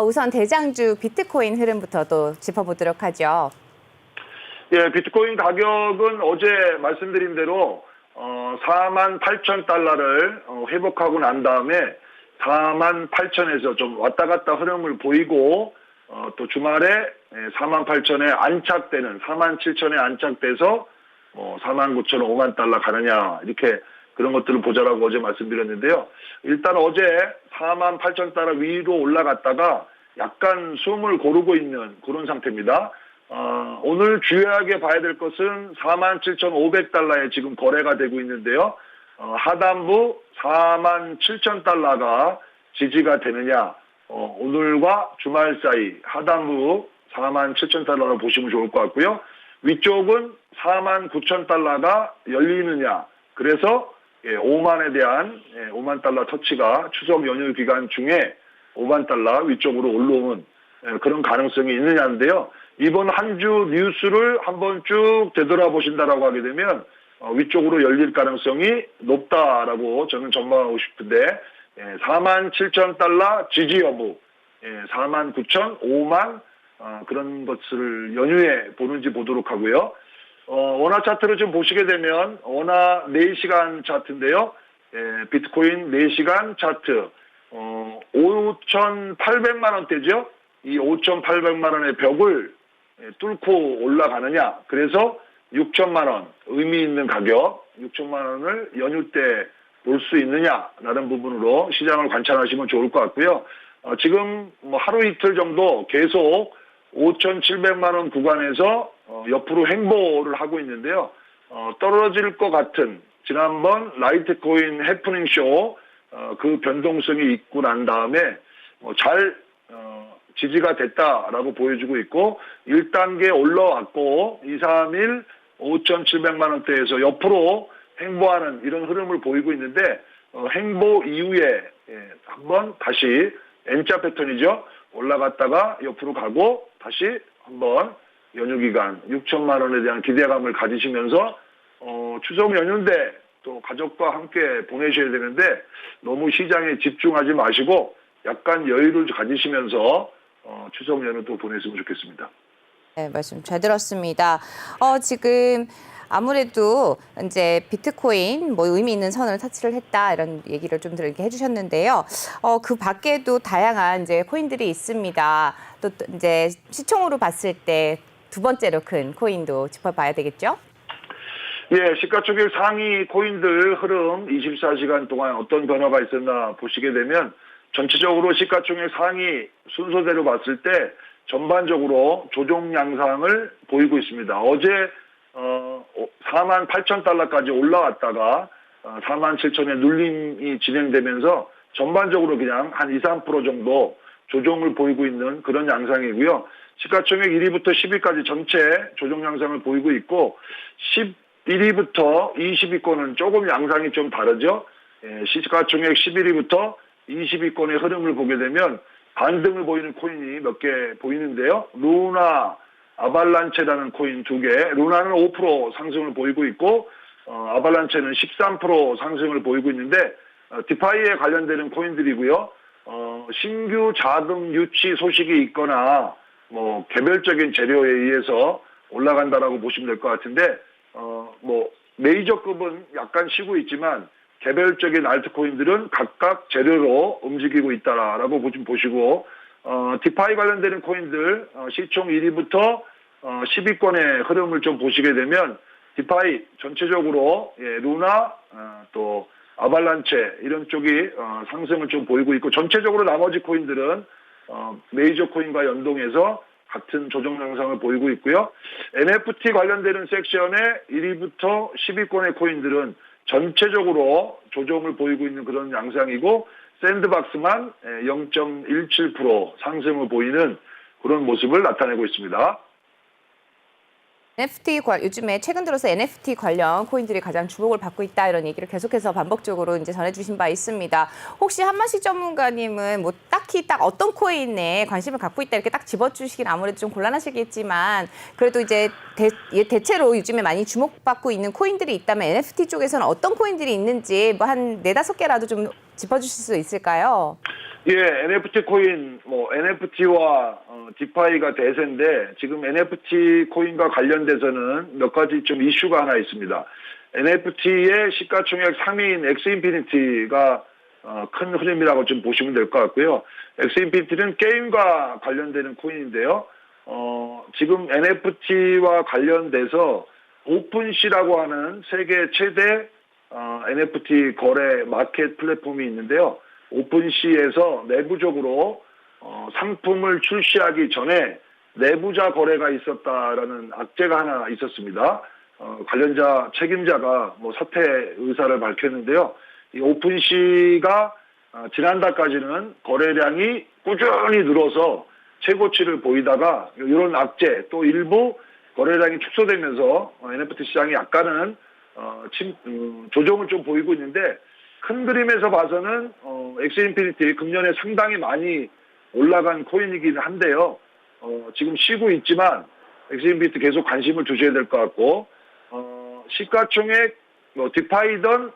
우선 대장주 비트코인 흐름부터 또 짚어보도록 하죠. 예, 비트코인 가격은 어제 말씀드린 대로 48,000달러를 회복하고 난 다음에 48,000에서 좀 왔다 갔다 흐름을 보이고 또 주말에 48,000에 안착되는 47,000에 안착돼서 49,000, 5만 달러 가느냐 이렇게 그런 것들을 보자라고 어제 말씀드렸는데요. 일단 어제 48,000달러 위로 올라갔다가 약간 숨을 고르고 있는 그런 상태입니다. 오늘 주요하게 봐야 될 것은 47,500달러에 지금 거래가 되고 있는데요. 하단부 47,000달러가 지지가 되느냐, 오늘과 주말 사이 하단부 47,000달러로 보시면 좋을 것 같고요. 위쪽은 49,000달러가 열리느냐, 그래서 5만에 대한 5만 달러 터치가 추석 연휴 기간 중에 5만 달러 위쪽으로 올라오는 그런 가능성이 있느냐인데요. 이번 한 주 뉴스를 한번 쭉 되돌아보신다라고 하게 되면 위쪽으로 열릴 가능성이 높다라고 저는 전망하고 싶은데 47,000달러 지지 여부, 49,000, 5만 그런 것을 연휴에 보는지 보도록 하고요. 원화 차트를 좀 보시게 되면 원화 4시간 차트인데요. 비트코인 4시간 차트 5,800만 원대죠. 이 5,800만 원의 벽을 뚫고 올라가느냐. 그래서 6천만 원 의미 있는 가격 6천만 원을 연휴 때 볼 수 있느냐라는 부분으로 시장을 관찰하시면 좋을 것 같고요. 지금 하루 이틀 정도 계속 5,700만 원 구간에서 옆으로 횡보를 하고 있는데요. 떨어질 것 같은 지난번 라이트코인 해프닝 쇼 그 변동성이 있고 난 다음에 잘 지지가 됐다라고 보여주고 있고 1단계 올라왔고 2, 3일 5,700만 원대에서 옆으로 횡보하는 이런 흐름을 보이고 있는데 횡보 이후에 한번 다시 N자 패턴이죠. 올라갔다가 옆으로 가고 다시 한번 연휴 기간 6천만 원에 대한 기대감을 가지시면서 추석 연휴인데 또 가족과 함께 보내셔야 되는데 너무 시장에 집중하지 마시고 약간 여유를 가지시면서 추석 연휴도 보내시면 좋겠습니다. 네, 말씀 잘 들었습니다. 지금 아무래도 이제 비트코인 의미 있는 선을 터치를 했다 이런 얘기를 좀 이렇게 해주셨는데요. 그 밖에도 다양한 이제 코인들이 있습니다. 또 이제 시총으로 봤을 때 두 번째로 큰 코인도 짚어봐야 되겠죠? 예, 시가총액 상위 코인들 흐름 24시간 동안 어떤 변화가 있었나 보시게 되면 전체적으로 시가총액 상위 순서대로 봤을 때 전반적으로 조정 양상을 보이고 있습니다. 어제 48,000달러까지 올라왔다가 47,000에 눌림이 진행되면서 전반적으로 그냥 한 2, 3% 정도 조정을 보이고 있는 그런 양상이고요. 시가총액 1위부터 10위까지 전체 조정 양상을 보이고 있고 11위부터 20위권은 조금 양상이 좀 다르죠. 시가총액 11위부터 20위권의 흐름을 보게 되면 반등을 보이는 코인이 몇 개 보이는데요. 루나, 아발란체라는 코인 2개. 루나는 5% 상승을 보이고 있고 아발란체는 13% 상승을 보이고 있는데 디파이에 관련되는 코인들이고요. 신규 자금 유치 소식이 있거나 개별적인 재료에 의해서 올라간다라고 보시면 될 것 같은데 메이저급은 약간 쉬고 있지만 개별적인 알트코인들은 각각 재료로 움직이고 있다라고 보시고 디파이 관련되는 코인들 시총 1위부터 10위권의 흐름을 좀 보시게 되면 디파이 전체적으로 루나 또 아발란체 이런 쪽이 상승을 좀 보이고 있고 전체적으로 나머지 코인들은 메이저 코인과 연동해서 같은 조정 양상을 보이고 있고요. NFT 관련되는 섹션의 1위부터 10위권의 코인들은 전체적으로 조정을 보이고 있는 그런 양상이고 샌드박스만 0.17% 상승을 보이는 그런 모습을 나타내고 있습니다. NFT 요즘에 최근 들어서 NFT 관련 코인들이 가장 주목을 받고 있다 이런 얘기를 계속해서 반복적으로 이제 전해주신 바 있습니다. 혹시 한만식 전문가님은 딱히 어떤 코인에 관심을 갖고 있다 이렇게 딱 집어주시긴 아무래도 좀 곤란하시겠지만 그래도 이제 대체로 요즘에 많이 주목받고 있는 코인들이 있다면 NFT 쪽에서는 어떤 코인들이 있는지 한 4, 5개라도 좀 짚어주실 수 있을까요? 예, NFT 코인, NFT와 디파이가 대세인데, 지금 NFT 코인과 관련돼서는 몇 가지 좀 이슈가 하나 있습니다. NFT의 시가총액 상위인 엑스인피니티가 큰 흐름이라고 좀 보시면 될 것 같고요. 엑스인피니티는 게임과 관련되는 코인인데요. 지금 NFT와 관련돼서 오픈시라고 하는 세계 최대 NFT 거래 마켓 플랫폼이 있는데요. 오픈시에서 내부적으로 상품을 출시하기 전에 내부자 거래가 있었다라는 악재가 하나 있었습니다. 관련자 책임자가 사퇴 의사를 밝혔는데요. 이 오픈시가 지난달까지는 거래량이 꾸준히 늘어서 최고치를 보이다가 이런 악재 또 일부 거래량이 축소되면서 NFT 시장이 약간은 조정을 좀 보이고 있는데, 큰 그림에서 봐서는 엑스인피니티 금년에 상당히 많이 올라간 코인이긴 한데요. 지금 쉬고 있지만 엑스인피니티 계속 관심을 두셔야 될 것 같고, 시가총액 디파이던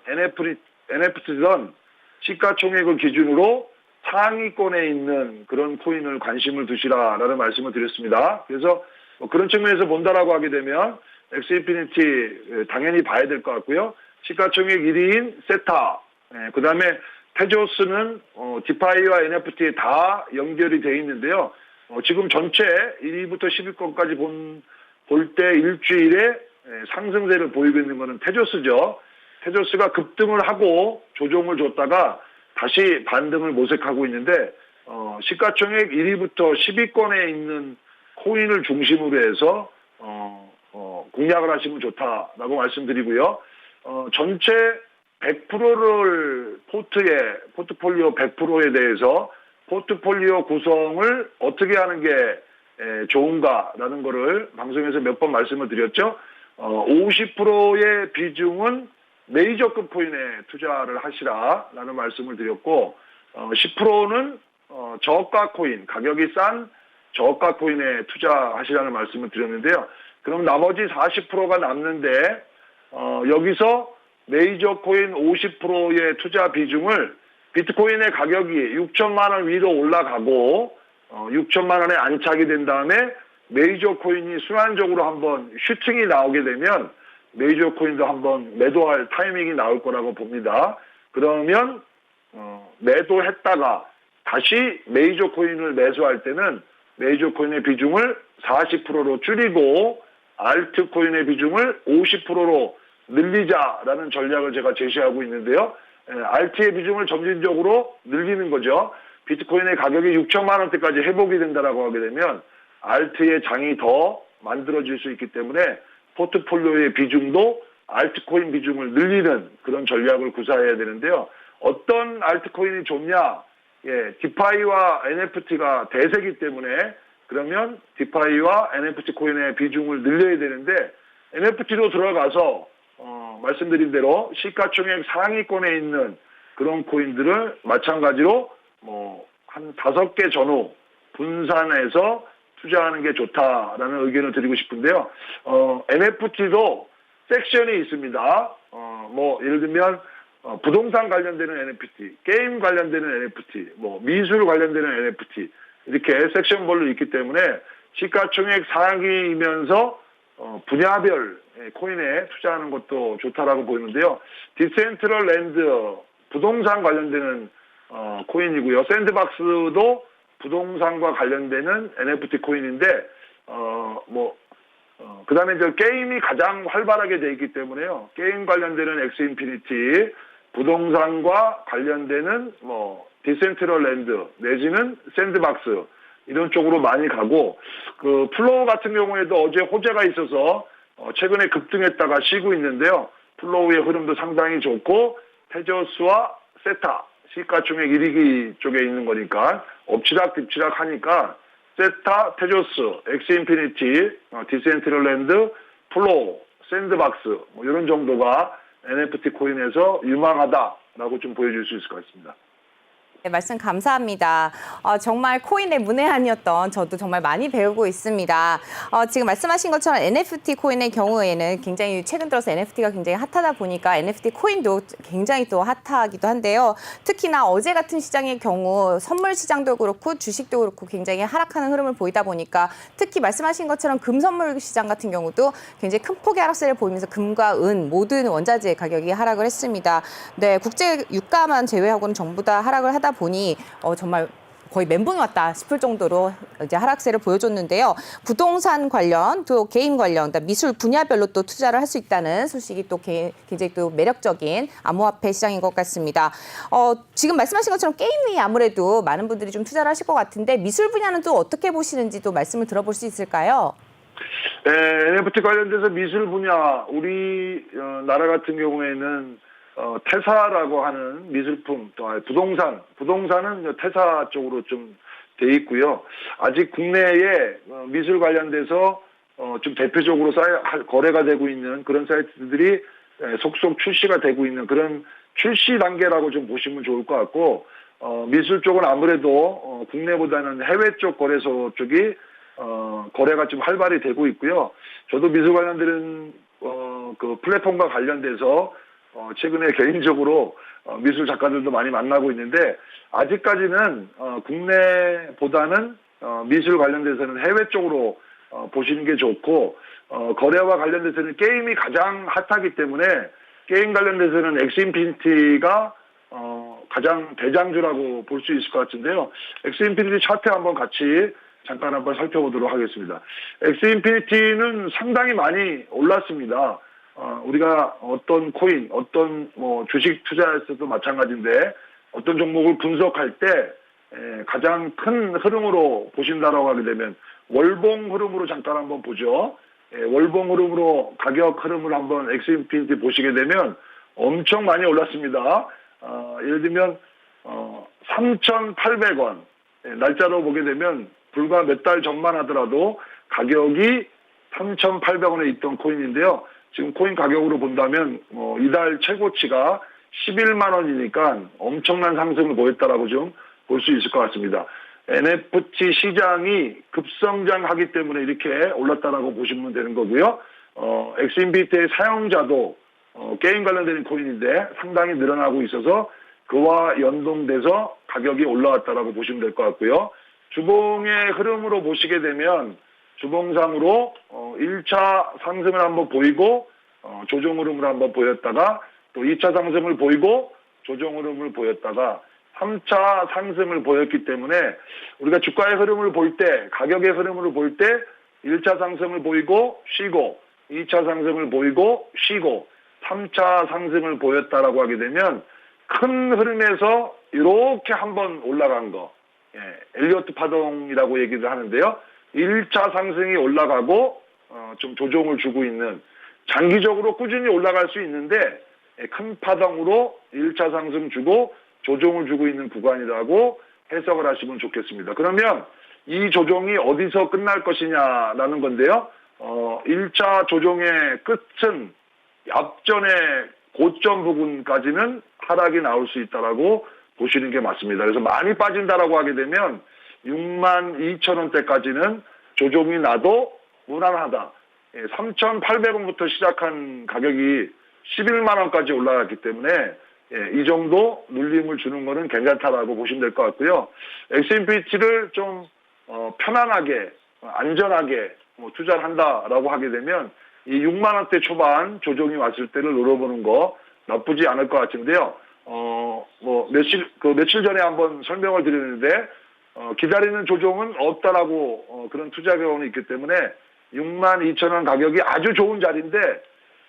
NFT든 시가총액을 기준으로 상위권에 있는 그런 코인을 관심을 두시라라는 말씀을 드렸습니다. 그래서 그런 측면에서 본다라고 하게 되면 엑스인피니티 당연히 봐야 될 것 같고요. 시가총액 1위인 세타, 그 다음에 테조스는 디파이와 NFT에 다 연결이 되어 있는데요. 지금 전체 1위부터 10위권까지 볼 때 일주일에 상승세를 보이고 있는 것은 테조스죠. 테조스가 급등을 하고 조정을 줬다가 다시 반등을 모색하고 있는데, 시가총액 1위부터 10위권에 있는 코인을 중심으로 해서 공략을 하시면 좋다라고 말씀드리고요. 전체 100%를 포트폴리오 100%에 대해서 포트폴리오 구성을 어떻게 하는 게 좋은가라는 거를 방송에서 몇 번 말씀을 드렸죠. 50%의 비중은 메이저급 코인에 투자를 하시라라는 말씀을 드렸고, 10%는 저가 코인, 가격이 싼 저가 코인에 투자하시라는 말씀을 드렸는데요. 그럼 나머지 40%가 남는데, 여기서 메이저 코인 50%의 투자 비중을 비트코인의 가격이 6천만 원 위로 올라가고 6천만 원에 안착이 된 다음에 메이저 코인이 순환적으로 한번 슈팅이 나오게 되면 메이저 코인도 한번 매도할 타이밍이 나올 거라고 봅니다. 그러면 매도했다가 다시 메이저 코인을 매수할 때는 메이저 코인의 비중을 40%로 줄이고 알트코인의 비중을 50%로 늘리자라는 전략을 제가 제시하고 있는데요. 알트의 비중을 점진적으로 늘리는 거죠. 비트코인의 가격이 6천만 원대까지 회복이 된다라고 하게 되면 알트의 장이 더 만들어질 수 있기 때문에 포트폴리오의 비중도 알트코인 비중을 늘리는 그런 전략을 구사해야 되는데요. 어떤 알트코인이 좋냐? 디파이와 NFT가 대세이기 때문에 그러면 디파이와 NFT 코인의 비중을 늘려야 되는데, NFT로 들어가서 말씀드린 대로 시가총액 상위권에 있는 그런 코인들을 마찬가지로 한 5개 전후 분산해서 투자하는 게 좋다라는 의견을 드리고 싶은데요. NFT도 섹션이 있습니다. 예를 들면 부동산 관련되는 NFT, 게임 관련되는 NFT, 미술 관련되는 NFT 이렇게 섹션별로 있기 때문에 시가총액 상위이면서 분야별 코인에 투자하는 것도 좋다라고 보이는데요. 디센트럴랜드 부동산 관련되는 코인이고요. 샌드박스도 부동산과 관련되는 NFT 코인인데 그다음에 게임이 가장 활발하게 돼 있기 때문에요. 게임 관련되는 엑스인피니티, 부동산과 관련되는 디센트럴랜드 내지는 샌드박스 이런 쪽으로 많이 가고, 그 플로우 같은 경우에도 어제 호재가 있어서 최근에 급등했다가 쉬고 있는데요. 플로우의 흐름도 상당히 좋고 테저스와 세타 시가총액 1위기 쪽에 있는 거니까 엎치락 뒤치락 하니까 세타, 테조스, 엑스인피니티, 디센트럴랜드, 플로우, 샌드박스 이런 정도가 NFT 코인에서 유망하다라고 좀 보여줄 수 있을 것 같습니다. 네, 말씀 감사합니다. 정말 코인의 문외한이었던 저도 정말 많이 배우고 있습니다. 지금 말씀하신 것처럼 NFT 코인의 경우에는 굉장히 최근 들어서 NFT가 굉장히 핫하다 보니까 NFT 코인도 굉장히 또 핫하기도 한데요. 특히나 어제 같은 시장의 경우 선물 시장도 그렇고 주식도 그렇고 굉장히 하락하는 흐름을 보이다 보니까 특히 말씀하신 것처럼 금 선물 시장 같은 경우도 굉장히 큰 폭의 하락세를 보이면서 금과 은 모든 원자재 가격이 하락을 했습니다. 네, 국제 유가만 제외하고는 전부 다 하락을 하다 보니 정말 거의 멘붕이 왔다 싶을 정도로 이제 하락세를 보여줬는데요. 부동산 관련, 또 게임 관련, 미술 분야별로 또 투자를 할 수 있다는 소식이 또 굉장히 또 매력적인 암호화폐 시장인 것 같습니다. 지금 말씀하신 것처럼 게임이 아무래도 많은 분들이 좀 투자를 하실 것 같은데 미술 분야는 또 어떻게 보시는지 또 말씀을 들어볼 수 있을까요? NFT 관련돼서 미술 분야, 우리 나라 같은 경우에는 태사라고 하는 미술품, 또 부동산은 태사 쪽으로 좀 돼 있고요. 아직 국내에 미술 관련돼서 좀 대표적으로 거래가 되고 있는 그런 사이트들이 속속 출시가 되고 있는 그런 출시 단계라고 좀 보시면 좋을 것 같고, 미술 쪽은 아무래도 국내보다는 해외 쪽 거래소 쪽이 거래가 좀 활발히 되고 있고요. 저도 미술 관련된 그 플랫폼과 관련돼서 최근에 개인적으로 미술 작가들도 많이 만나고 있는데, 아직까지는 국내보다는 미술 관련돼서는 해외 쪽으로 보시는 게 좋고, 거래와 관련돼서는 게임이 가장 핫하기 때문에 게임 관련돼서는 엑스인피니티가 가장 대장주라고 볼 수 있을 것 같은데요. 엑스인피니티 차트 한번 같이 잠깐 한번 살펴보도록 하겠습니다. 엑스인피니티는 상당히 많이 올랐습니다. 우리가 어떤 코인, 어떤 주식 투자에서도 마찬가지인데, 어떤 종목을 분석할 때 가장 큰 흐름으로 보신다라고 하게 되면 월봉 흐름으로 잠깐 한번 보죠. 월봉 흐름으로 가격 흐름을 한번 엑스인피니티 보시게 되면 엄청 많이 올랐습니다. 예를 들면 3,800원 날짜로 보게 되면 불과 몇 달 전만 하더라도 가격이 3,800원에 있던 코인인데요. 지금 코인 가격으로 본다면 이달 최고치가 11만 원이니까 엄청난 상승을 보였다라고 좀 볼 수 있을 것 같습니다. NFT 시장이 급성장하기 때문에 이렇게 올랐다라고 보시면 되는 거고요. 엑스인피니티의 사용자도 게임 관련된 코인인데 상당히 늘어나고 있어서 그와 연동돼서 가격이 올라왔다라고 보시면 될 것 같고요. 주봉의 흐름으로 보시게 되면 주봉상으로 1차 상승을 한번 보이고 조정 흐름을 한번 보였다가 또 2차 상승을 보이고 조정 흐름을 보였다가 3차 상승을 보였기 때문에 우리가 주가의 흐름을 볼 때, 가격의 흐름을 볼 때 1차 상승을 보이고 쉬고 2차 상승을 보이고 쉬고 3차 상승을 보였다라고 하게 되면 큰 흐름에서 이렇게 한번 올라간 거, 엘리어트 파동이라고 얘기를 하는데요. 1차 상승이 올라가고 좀 조정을 주고 있는, 장기적으로 꾸준히 올라갈 수 있는데 큰 파동으로 1차 상승 주고 조정을 주고 있는 구간이라고 해석을 하시면 좋겠습니다. 그러면 이 조정이 어디서 끝날 것이냐라는 건데요. 1차 조정의 끝은 앞전의 고점 부분까지는 하락이 나올 수 있다라고 보시는 게 맞습니다. 그래서 많이 빠진다라고 하게 되면 62,000원대까지는 조정이 나도 무난하다. 3,800원부터 시작한 가격이 11만 원까지 올라갔기 때문에 이 정도 눌림을 주는 거는 괜찮다라고 보시면 될 것 같고요. 엑스인피니티를 좀 편안하게, 안전하게 투자를 한다라고 하게 되면 이 6만 원대 초반 조정이 왔을 때를 노려보는 거 나쁘지 않을 것 같은데요. 며칠 전에 한번 설명을 드렸는데, 기다리는 조정은 없다라고 그런 투자 경험이 있기 때문에 62,000원 가격이 아주 좋은 자리인데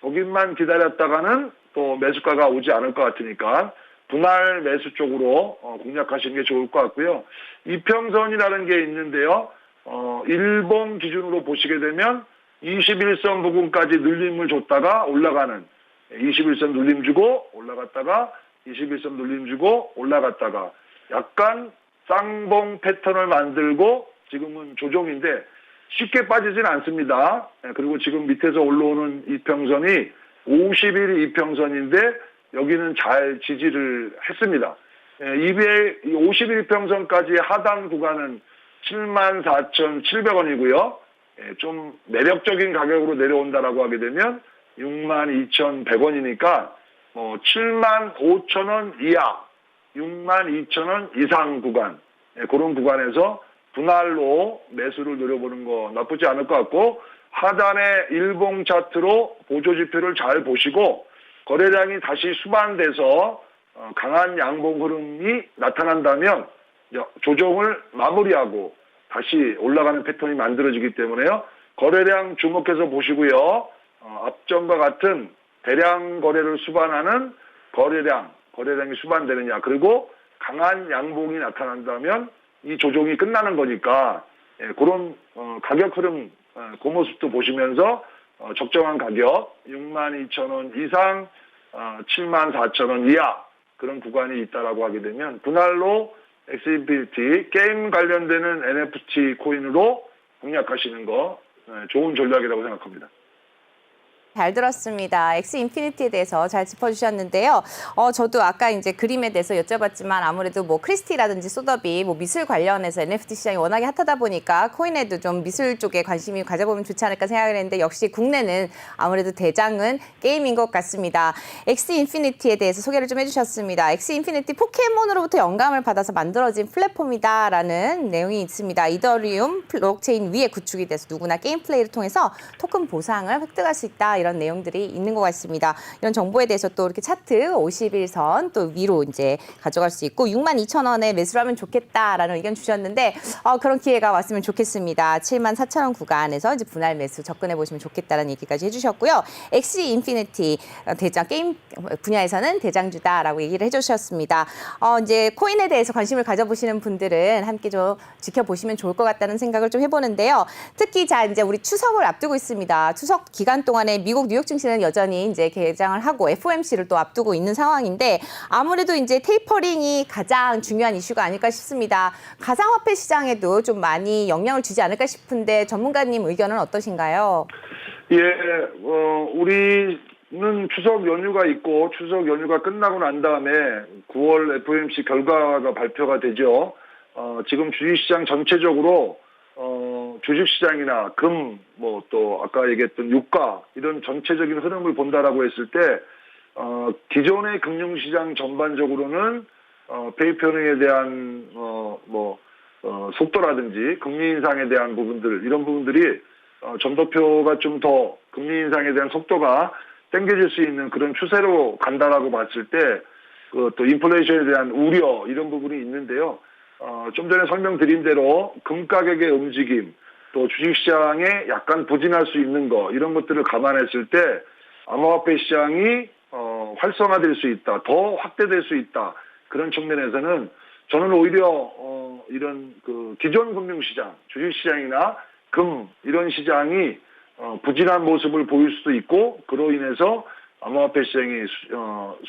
거기만 기다렸다가는 또 매수가가 오지 않을 것 같으니까 분할 매수 쪽으로 공략하시는 게 좋을 것 같고요. 이평선이라는 게 있는데요. 일봉 기준으로 보시게 되면 21선 부근까지 눌림을 줬다가 올라가는, 21선 눌림 주고 올라갔다가 21선 눌림 주고 올라갔다가 약간 쌍봉 패턴을 만들고 지금은 조정인데 쉽게 빠지진 않습니다. 그리고 지금 밑에서 올라오는 이평선이 50일 이평선인데 여기는 잘 지지를 했습니다. 51평선까지 하단 구간은 74,700원이고요. 좀 매력적인 가격으로 내려온다라고 하게 되면 62,100원이니까 75,000원 이하, 62,000원 이상 구간, 그런 구간에서 분할로 매수를 노려보는 거 나쁘지 않을 것 같고, 하단의 일봉 차트로 보조 지표를 잘 보시고 거래량이 다시 수반돼서 강한 양봉 흐름이 나타난다면 조정을 마무리하고 다시 올라가는 패턴이 만들어지기 때문에요. 거래량 주목해서 보시고요. 앞전과 같은 대량 거래를 수반하는 거래량이 수반되느냐, 그리고 강한 양봉이 나타난다면 이 조정이 끝나는 거니까 그런 가격 흐름 그 모습도 보시면서 적정한 가격 62,000원 이상 74,000원 이하 그런 구간이 있다라고 하게 되면 분할로 엑스인피니티 게임 관련되는 NFT 코인으로 공략하시는 거 좋은 전략이라고 생각합니다. 잘 들었습니다. 엑스 인피니티에 대해서 잘 짚어주셨는데요. 저도 아까 이제 그림에 대해서 여쭤봤지만 아무래도 뭐 크리스티라든지 소더비, 뭐 미술 관련해서 NFT 시장이 워낙에 핫하다 보니까 코인에도 좀 미술 쪽에 관심이 가져보면 좋지 않을까 생각을 했는데 역시 국내는 아무래도 대장은 게임인 것 같습니다. 엑스 인피니티에 대해서 소개를 좀 해주셨습니다. 엑스 인피니티 포켓몬으로부터 영감을 받아서 만들어진 플랫폼이다라는 내용이 있습니다. 이더리움 블록체인 위에 구축이 돼서 누구나 게임 플레이를 통해서 토큰 보상을 획득할 수 있다. 이런 내용들이 있는 것 같습니다. 이런 정보에 대해서 또 이렇게 차트 51선 또 위로 이제 가져갈 수 있고 62,000원에 매수를 하면 좋겠다라는 의견 주셨는데 그런 기회가 왔으면 좋겠습니다. 74,000원 구간에서 이제 분할 매수 접근해 보시면 좋겠다라는 얘기까지 해주셨고요. 엑시 인피니티 대장 게임 분야에서는 대장주다라고 얘기를 해주셨습니다. 이제 코인에 대해서 관심을 가져보시는 분들은 함께 좀 지켜보시면 좋을 것 같다는 생각을 좀 해보는데요. 특히 이제 우리 추석을 앞두고 있습니다. 추석 기간 동안에 미국 뉴욕 증시는 여전히 이제 개장을 하고 FOMC를 또 앞두고 있는 상황인데 아무래도 이제 테이퍼링이 가장 중요한 이슈가 아닐까 싶습니다. 가상화폐 시장에도 좀 많이 영향을 주지 않을까 싶은데 전문가님 의견은 어떠신가요? 우리는 추석 연휴가 있고 추석 연휴가 끝나고 난 다음에 9월 FOMC 결과가 발표가 되죠. 지금 주식시장 전체적으로 주식시장이나 금, 또 아까 얘기했던 유가 이런 전체적인 흐름을 본다라고 했을 때 기존의 금융시장 전반적으로는 페이퍼링에 대한 속도라든지 금리 인상에 대한 부분들 이런 부분들이 점도표가 좀 더 금리 인상에 대한 속도가 당겨질 수 있는 그런 추세로 간다라고 봤을 때 또 인플레이션에 대한 우려 이런 부분이 있는데요. 좀 전에 설명드린 대로 금 가격의 움직임, 또 주식시장에 약간 부진할 수 있는 거 이런 것들을 감안했을 때 암호화폐 시장이 활성화될 수 있다, 더 확대될 수 있다 그런 측면에서는 저는 오히려 이런 그 기존 금융시장, 주식시장이나 금 이런 시장이 부진한 모습을 보일 수도 있고 그로 인해서 암호화폐 시장이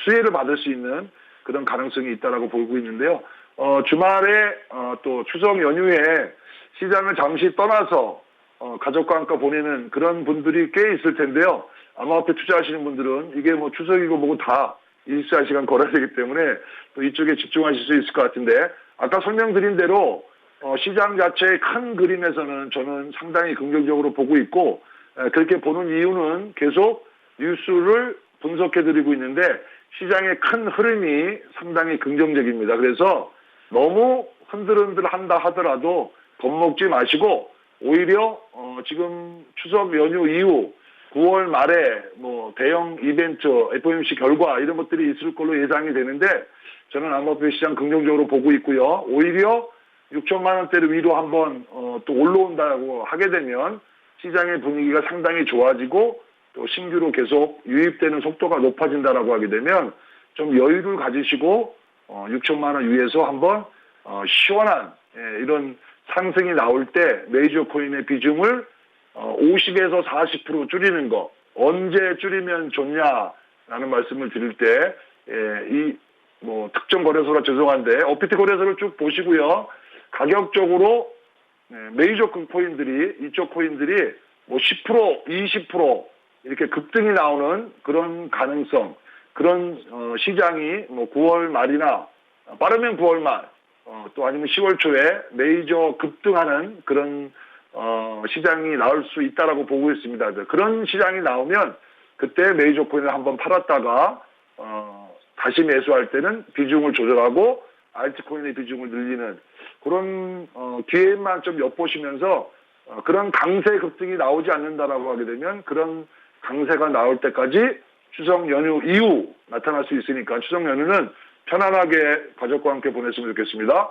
수혜를 받을 수 있는 그런 가능성이 있다라고 보고 있는데요. 주말에 또 추석 연휴에 시장을 잠시 떠나서 가족과 함께 보내는 그런 분들이 꽤 있을 텐데요. 암호화폐 투자하시는 분들은 이게 뭐 추석이고 뭐고 다 24시간 걸어야 되기 때문에 또 이쪽에 집중하실 수 있을 것 같은데 아까 설명드린 대로 시장 자체의 큰 그림에서는 저는 상당히 긍정적으로 보고 있고 그렇게 보는 이유는 계속 뉴스를 분석해드리고 있는데 시장의 큰 흐름이 상당히 긍정적입니다. 그래서 너무 흔들흔들한다 하더라도 겁먹지 마시고 오히려 지금 추석 연휴 이후 9월 말에 대형 이벤트, FOMC 결과 이런 것들이 있을 걸로 예상이 되는데 저는 암호화폐 시장 긍정적으로 보고 있고요. 오히려 6천만 원대를 위로 한번 또 올라온다고 하게 되면 시장의 분위기가 상당히 좋아지고 또 신규로 계속 유입되는 속도가 높아진다라고 하게 되면 좀 여유를 가지시고 6천만 원 위에서 한번 시원한 이런 상승이 나올 때 메이저 코인의 비중을 50에서 40% 줄이는 거 언제 줄이면 좋냐라는 말씀을 드릴 때 이 특정 거래소라 죄송한데 어피트 거래소를 쭉 보시고요. 가격적으로 메이저 코인들이 이쪽 코인들이 10% 20% 이렇게 급등이 나오는 그런 가능성 그런 시장이 9월 말이나 빠르면 9월 말, 또 아니면 10월 초에 메이저 급등하는 그런 시장이 나올 수 있다라고 보고 있습니다. 그런 시장이 나오면 그때 메이저 코인을 한번 팔았다가 다시 매수할 때는 비중을 조절하고 알트코인의 비중을 늘리는 그런 기회만 좀 엿보시면서 그런 강세 급등이 나오지 않는다라고 하게 되면 그런 강세가 나올 때까지 추석 연휴 이후 나타날 수 있으니까 추석 연휴는 편안하게 가족과 함께 보냈으면 좋겠습니다.